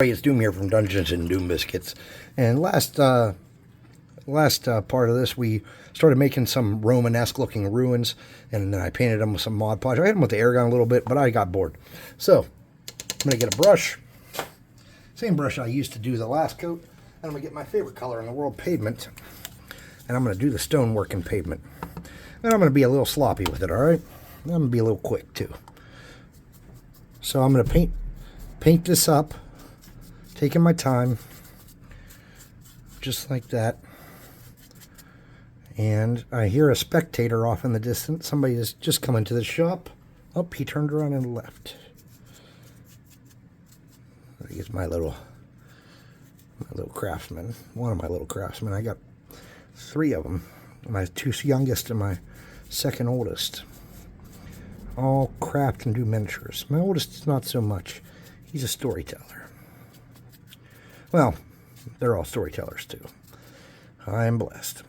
It's Doom here from Dungeons and Doom Biscuits. And last part of this, we started making some Romanesque looking ruins, and then I painted them with some Mod Podge. I hit them with the air gun a little bit, but I got bored. So I'm going to get a brush, same brush I used to do the last coat, and I'm going to get my favorite color in the world, pavement, and I'm going to do the stonework in pavement. And I'm going to be a little sloppy with it, alright? I'm going to be a little quick too. So I'm going to paint this up, taking my time, just like that. And I hear a spectator off in the distance. Somebody is just coming to the shop. Oh, he turned around and left. Here's my little craftsman. One of my little craftsmen. I got 3 of them. My 2 youngest and my 2nd oldest. All craft and do miniatures. My oldest is not so much. He's a storyteller. Well, they're all storytellers too. I am blessed.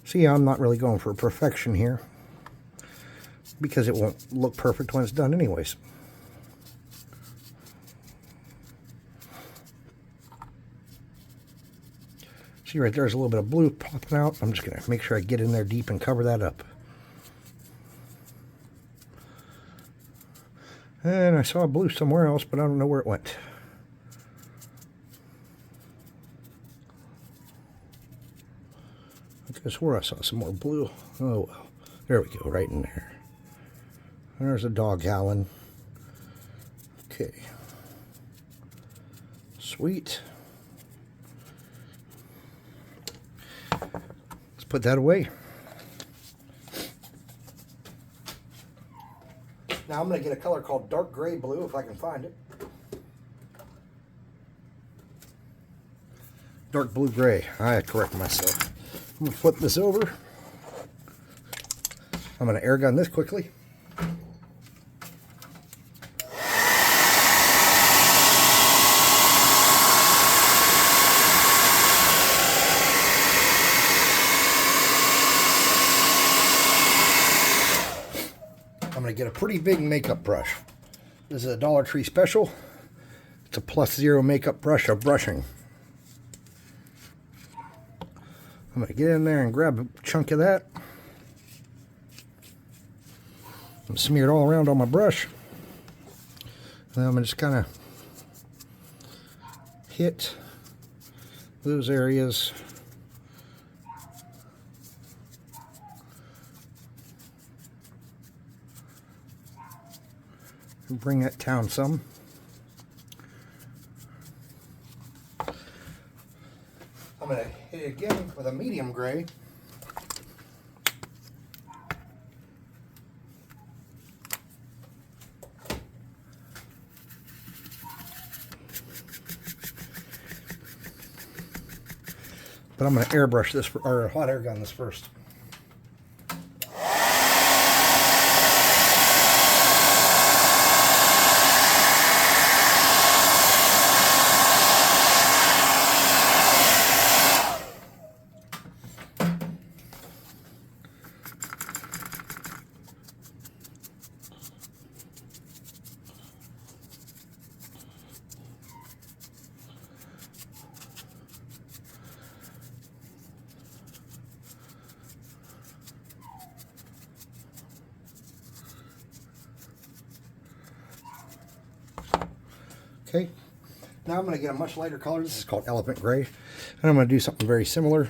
See, I'm not really going for perfection here, because it won't look perfect when it's done anyways. See right there's a little bit of blue popping out. I'm just going to make sure I get in there deep and cover that up. And I saw blue somewhere else, but I don't know where it went. I guess where I saw some more blue. Oh well. There we go, right in there. There's a dog howling. Okay. Sweet. Let's put that away. Now I'm going to get a color called dark gray blue if I can find it. Dark blue gray. I correct myself. I'm going to flip this over. I'm going to air gun this quickly. I'm going to get a pretty big makeup brush. This is a Dollar Tree special. It's a +0 makeup brush of brushing. I'm going to get in there and grab a chunk of that. And smear it all around on my brush. And then I'm going to just kind of hit those areas. And bring that down some. I'm going to hit it again with a medium gray. But I'm going to airbrush this, or hot air gun this first. Okay, now I'm going to get a much lighter color. This is called Elephant Gray. And I'm going to do something very similar.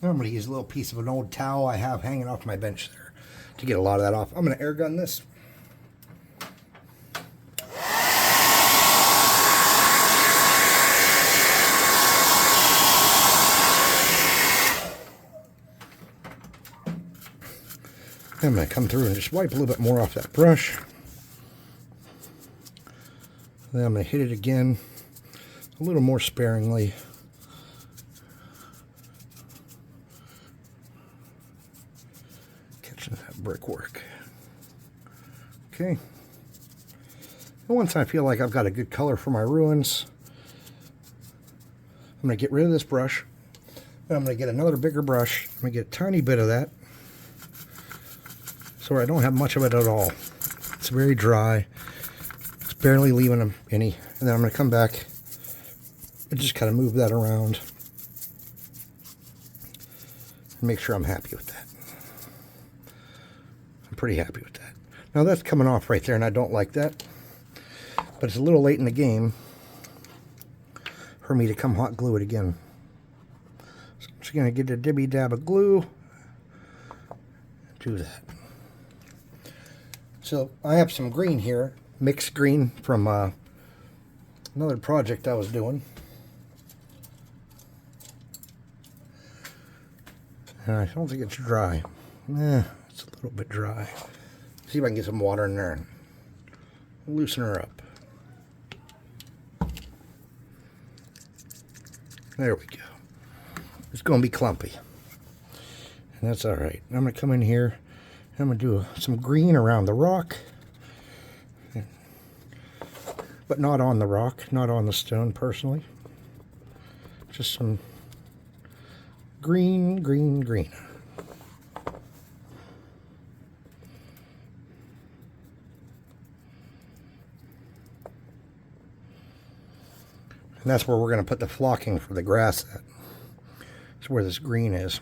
Now I'm going to use a little piece of an old towel I have hanging off my bench there to get a lot of that off. I'm going to air gun this. I'm going to come through and just wipe a little bit more off that brush. Then I'm going to hit it again a little more sparingly. Catching that brickwork. Okay. And once I feel like I've got a good color for my ruins, I'm going to get rid of this brush. And I'm going to get another bigger brush. I'm going to get a tiny bit of that. So I don't have much of it at all. It's very dry. It's barely leaving any. And then I'm going to come back and just kind of move that around. And make sure I'm happy with that. I'm pretty happy with that. Now that's coming off right there, and I don't like that. But it's a little late in the game for me to come hot glue it again. So I'm just going to get a dibby dab of glue. Do that. So I have some green here, mixed green from another project I was doing. And I don't think it's dry. It's a little bit dry. See if I can get some water in there and loosen her up. There we go. It's going to be clumpy. And that's alright. I'm going to come in here and I'm going to do some green around the rock. But not on the rock, not on the stone personally. Just some green, green, green. And that's where we're going to put the flocking for the grass at. That's where this green is.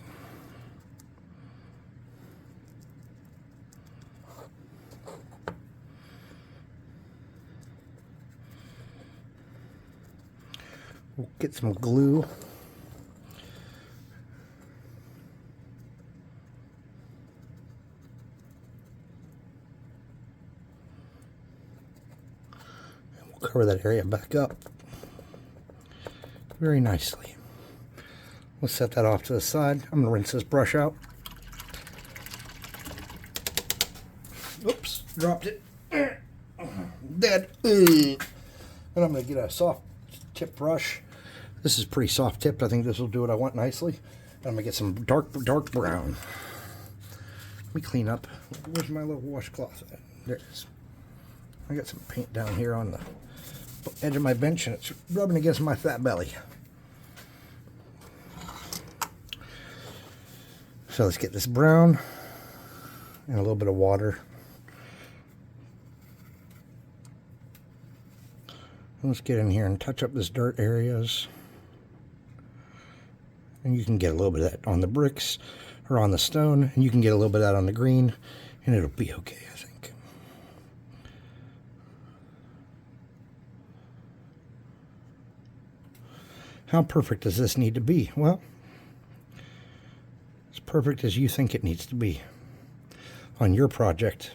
We'll get some glue. And we'll cover that area back up very nicely. We'll set that off to the side. I'm going to rinse this brush out. Oops, dropped it. Dead. And I'm going to get a soft tip brush. This is pretty soft tipped. I think this will do what I want nicely. And I'm going to get some dark brown. Let me clean up. Where's my little washcloth at? There it is. I got some paint down here on the edge of my bench and it's rubbing against my fat belly. So let's get this brown and a little bit of water. Let's get in here and touch up this dirt areas. And you can get a little bit of that on the bricks or on the stone, and you can get a little bit of that on the green, and it'll be okay, I think. How perfect does this need to be? Well, as perfect as you think it needs to be on your project.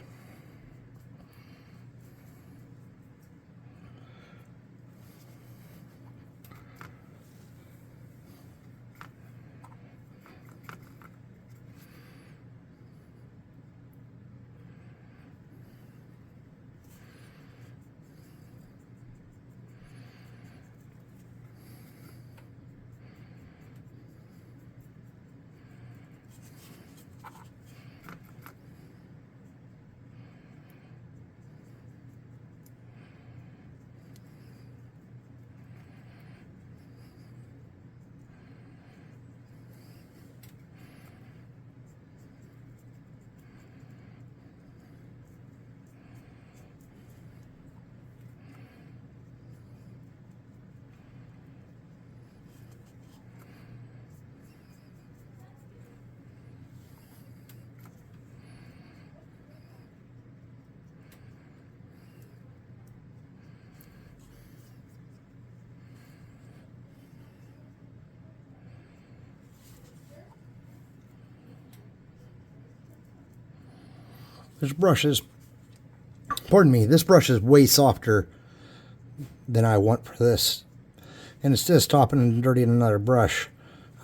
This brush is, pardon me, this brush is way softer than I want for this. And instead of stopping and dirtying another brush,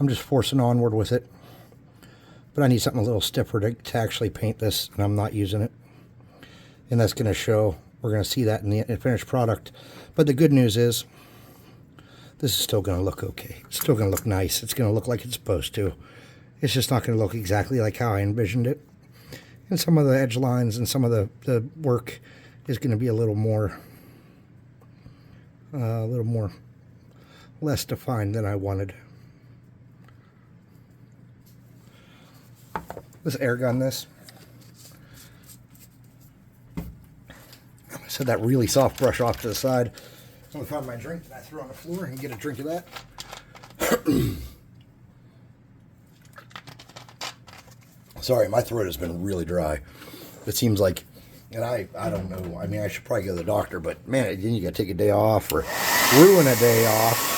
I'm just forcing onward with it. But I need something a little stiffer to actually paint this, and I'm not using it. And that's going to show. We're going to see that in the finished product. But the good news is, this is still going to look okay. It's still going to look nice. It's going to look like it's supposed to. It's just not going to look exactly like how I envisioned it. And some of the edge lines and some of the work is going to be a little more a little more, less defined than I wanted. Let's air gun this. I set that really soft brush off to the side. So I found my drink that I threw on the floor and get a drink of that. Sorry, my throat has been really dry. It seems like, and I don't know, I mean, I should probably go to the doctor, but man, then you gotta take a day off or ruin a day off.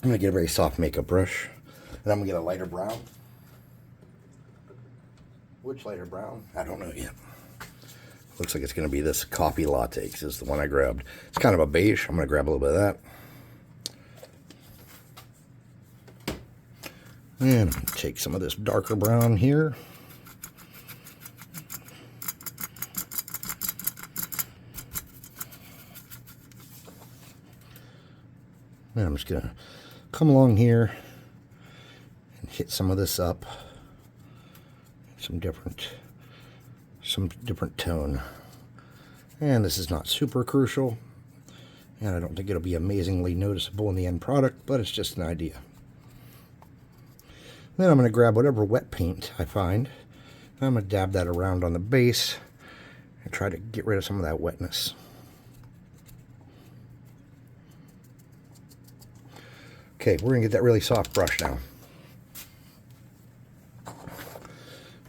I'm going to get a very soft makeup brush, and I'm going to get a lighter brown. Which lighter brown? I don't know yet. Looks like it's going to be this coffee latte, because it's the one I grabbed. It's kind of a beige. I'm going to grab a little bit of that. And I'm going to take some of this darker brown here. And I'm just going to come along here and hit some of this up. Some different tone. And this is not super crucial. And I don't think it'll be amazingly noticeable in the end product, but it's just an idea. Then I'm going to grab whatever wet paint I find. I'm going to dab that around on the base and try to get rid of some of that wetness. Okay, we're going to get that really soft brush now.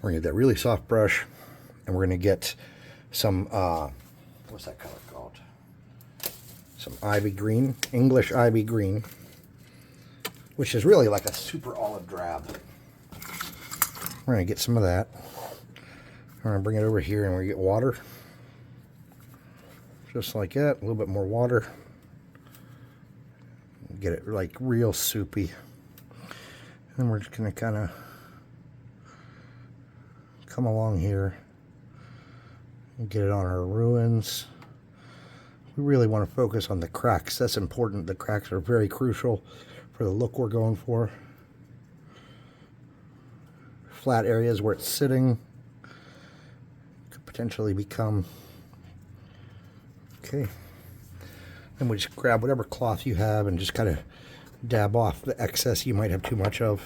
We're going to get that really soft brush, and we're going to get some, what's that color called? Some ivy green, English ivy green, which is really like a super olive drab. We're going to get some of that. We're going to bring it over here, and we're going to get water. Just like that, a little bit more water. Get it like real soupy. And we're just going to kind of come along here and get it on our ruins. We really want to focus on the cracks. That's important. The cracks are very crucial for the look we're going for. Flat areas where it's sitting could potentially become okay. And we just grab whatever cloth you have and just kind of dab off the excess you might have too much of,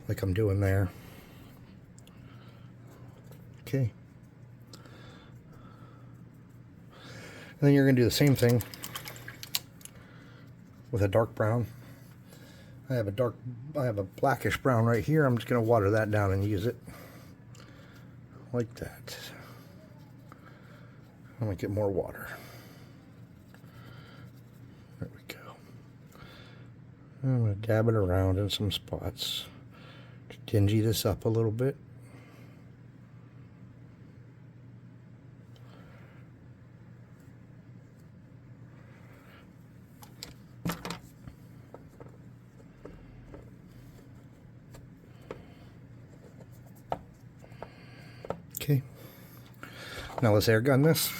like I'm doing there. Okay. And then you're going to do the same thing with a dark brown. I have a blackish brown right here. I'm just going to water that down and use it like that. I'm going to get more water. There we go. I'm going to dab it around in some spots to dingy this up a little bit. Okay. Now let's air gun this.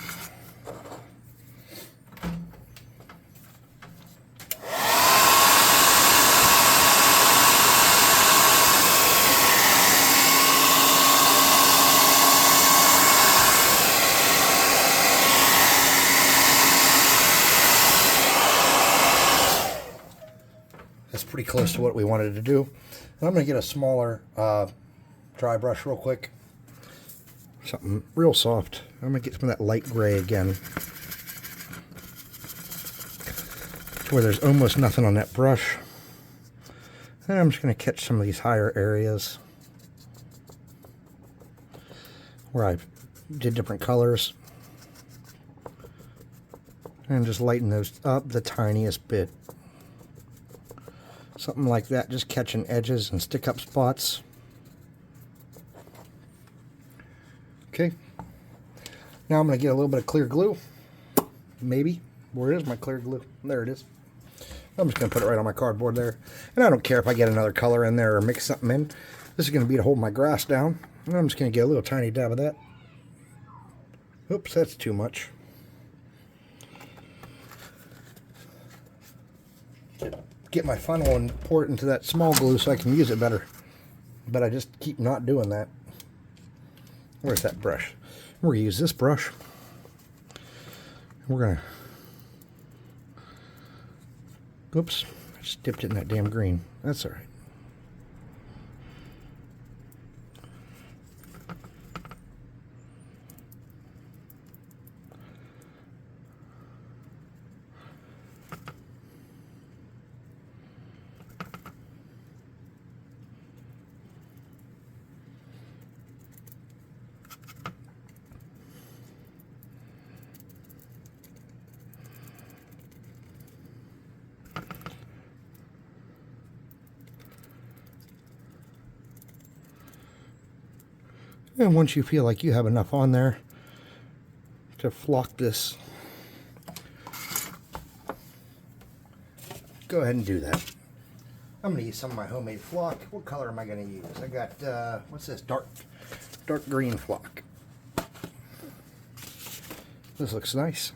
That's pretty close to what we wanted to do. And I'm going to get a smaller dry brush real quick. Something real soft. I'm going to get some of that light gray again, to where there's almost nothing on that brush. And I'm just going to catch some of these higher areas where I did different colors. And just lighten those up the tiniest bit. Something like that, just catching edges and stick up spots. Okay. Now I'm going to get a little bit of clear glue. Maybe. Where is my clear glue? There it is. I'm just going to put it right on my cardboard there. And I don't care if I get another color in there or mix something in. This is going to be to hold my grass down. And I'm just going to get a little tiny dab of that. Oops, that's too much. to get my funnel and pour it into that small glue so I can use it better. But I just keep not doing that. Where's that brush? We're going to use this brush. We're going to... Oops. I just dipped it in that damn green. That's all right. And once you feel like you have enough on there to flock this, go ahead and do that. I'm going to use some of my homemade flock. What color am I going to use? I got, what's this? Dark green flock. This looks nice.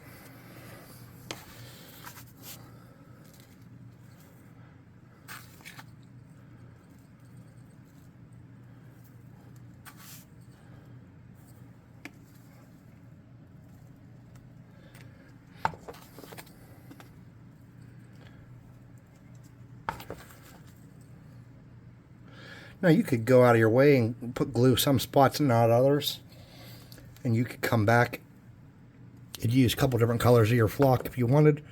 Now you could go out of your way and put glue some spots and not others. And you could come back and use a couple different colors of your flock if you wanted.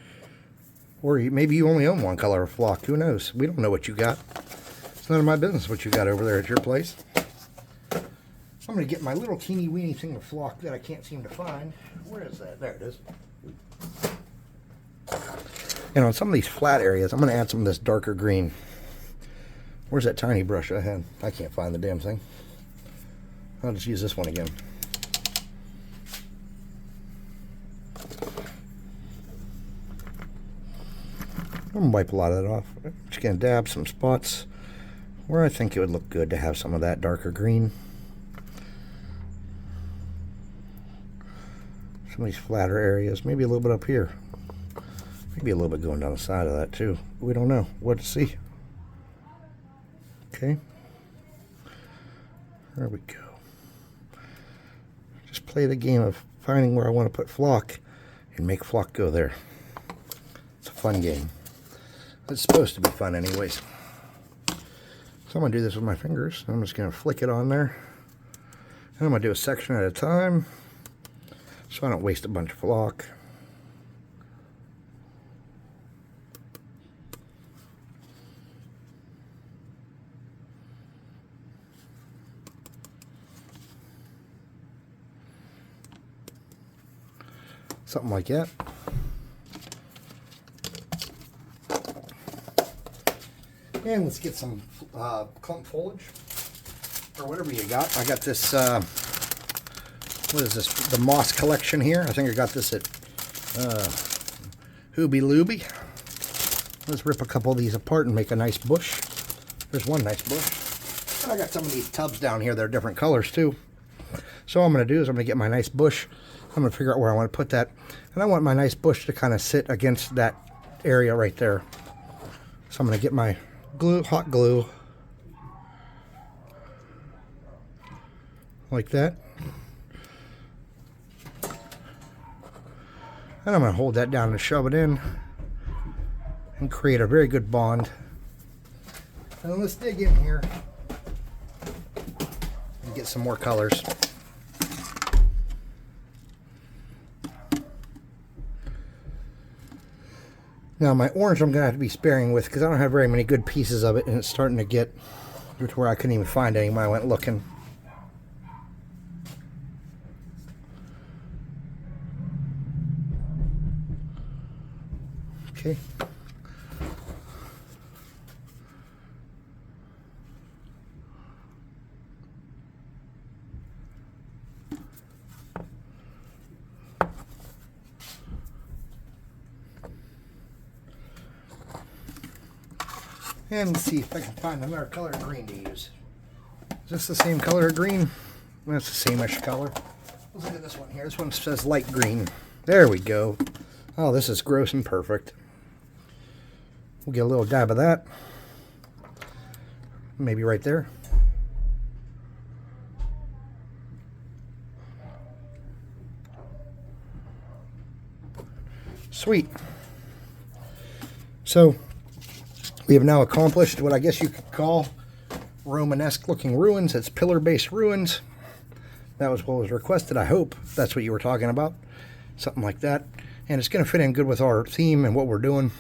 Or maybe you only own one color of flock. Who knows? We don't know what you got. It's none of my business what you got over there at your place. I'm going to get my little teeny weeny thing of flock that I can't seem to find. Where is that? There it is. And on some of these flat areas, I'm going to add some of this darker green. Where's that tiny brush I had? I can't find the damn thing. I'll just use this one again. I'm going to wipe a lot of that off. Just going to dab some spots where I think it would look good to have some of that darker green. Some of these flatter areas. Maybe a little bit up here. Maybe a little bit going down the side of that too. We don't know. What to see. Okay, there we go. Just play the game of finding where I want to put flock and make flock go there. It's a fun game. It's supposed to be fun anyways. So I'm going to do this with my fingers. I'm just going to flick it on there. And I'm going to do a section at a time so I don't waste a bunch of flock. Something like that. And let's get some clump foliage or whatever you got. I got this, what is this? The moss collection here. I think I got this at Hooby Looby. Let's rip a couple of these apart and make a nice bush. There's one nice bush. And I got some of these tubs down here that are different colors too. So what I'm going to do is I'm going to get my nice bush. I'm going to figure out where I want to put that. And I want my nice bush to kind of sit against that area right there. So I'm going to get my glue, hot glue, like that. And I'm going to hold that down and shove it in and create a very good bond. And let's dig in here and get some more colors. Now my orange I'm going to have to be sparing with because I don't have very many good pieces of it, and it's starting to get to where I couldn't even find any when I went looking. Okay. And let's see if I can find another color of green to use. Is this the same color of green? That's the same-ish color. Let's look at this one here. This one says light green. There we go. Oh, this is gross and perfect. We'll get a little dab of that. Maybe right there. Sweet. So we have now accomplished what I guess you could call Romanesque looking ruins. It's pillar-based ruins. That was what was requested. I hope that's what you were talking about. Something like that. And it's going to fit in good with our theme and what we're doing.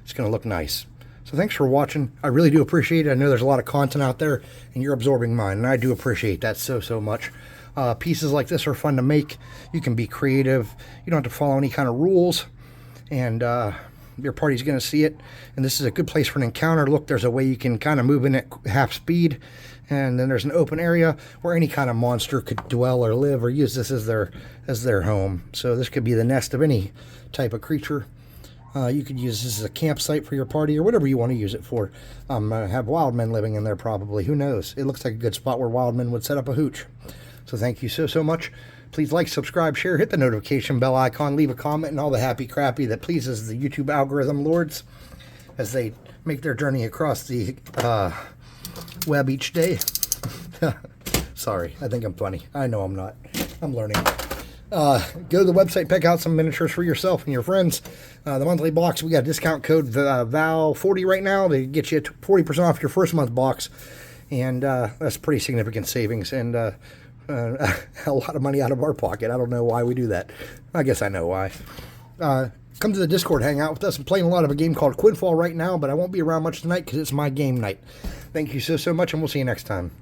It's going to look nice. So thanks for watching. I really do appreciate it. I know there's a lot of content out there, and you're absorbing mine, and I do appreciate that so much. Pieces like this are fun to make. You can be creative. You don't have to follow any kind of rules, and your party's going to see it. And this is a good place for an encounter. Look, there's a way you can kind of move in at half speed, and then there's an open area where any kind of monster could dwell or live or use this as their home. So this could be the nest of any type of creature. You could use this as a campsite for your party or whatever you want to use it for. Have wild men living in there probably. Who knows? It looks like a good spot where wild men would set up a hooch. So thank you so much. Please like, subscribe, share, hit the notification bell icon, leave a comment, and all the happy crappy that pleases the YouTube algorithm lords as they make their journey across the web each day. Sorry, I think I'm funny. I know I'm not. I'm learning. Go to the website, pick out some miniatures for yourself and your friends. The monthly box, we got a discount code VAL40 right now. They get you 40% off your first month box, and that's pretty significant savings and a lot of money out of our pocket. I don't know why we do that. I guess I know why. Come to the Discord, hang out with us. I'm playing a lot of a game called Quidfall right now, but I won't be around much tonight because it's my game night. Thank you so much, and we'll see you next time.